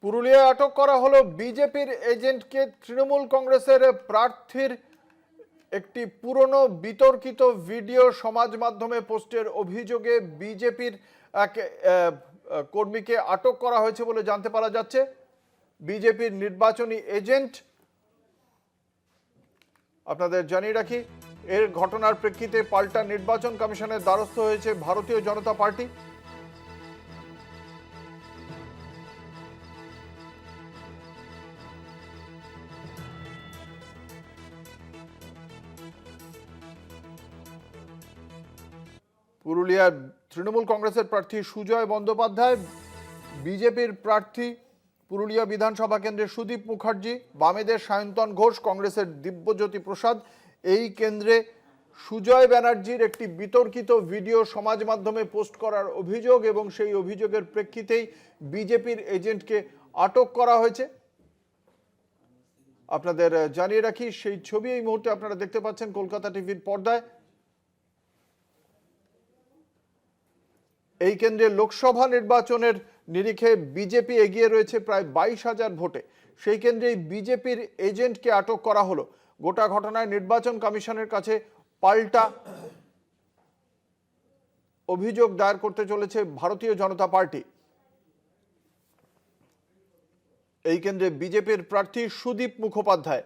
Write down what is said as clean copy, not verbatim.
পুরুলিয়ায় আটক করা হলো বিজেপির এজেন্টকে। তৃণমূল কংগ্রেসের প্রার্থীর একটি পুরনো বিতর্কিত ভিডিও সমাজ মাধ্যমে পোস্টের অভিযোগে বিজেপির এক কর্মীকে আটক করা হয়েছে বলে জানতে পারা যাচ্ছে। বিজেপির নির্বাচনী এজেন্ট, আপনাদের জানিয়ে রাখি, এর ঘটনার প্রেক্ষিতে পাল্টা নির্বাচন কমিশনের দ্বারস্থ হয়েছে ভারতীয় জনতা পার্টি। পুরুলিয়ার তৃণমূল কংগ্রেসের প্রার্থী সুজয় বন্দ্যোপাধ্যায়, বিজেপির প্রার্থী পুরুলিয়া বিধানসভা কেন্দ্রের সুদীপ মুখার্জি, বামেদের সায়ন্তন ঘোষ, কংগ্রেসের দিব্যজ্যোতি প্রসাদ। এই কেন্দ্রে সুজয় ব্যানার্জির একটি বিতর্কিত ভিডিও সমাজ মাধ্যমে পোস্ট করার অভিযোগ এবং সেই অভিযোগের প্রেক্ষিতেই বিজেপির এজেন্টকে আটক করা হয়েছে। আপনাদের জানিয়ে রাখি, সেই ছবি এই মুহূর্তে আপনারা দেখতে পাচ্ছেন কলকাতা টিভির পর্দায়। এই কেন্দ্রে লোকসভা নির্বাচনের নিরিখে বিজেপি এগিয়ে রয়েছে প্রায় 22,000 ভোটে। সেই কেন্দ্রে বিজেপির এজেন্টকে আটক করা হলো। গোটা ঘটনায় নির্বাচন কমিশনের কাছে পাল্টা অভিযোগ দায়ের করতে চলেছে ভারতীয় জনতা পার্টি। এই কেন্দ্রে বিজেপির প্রার্থী সুদীপ মুখোপাধ্যায়।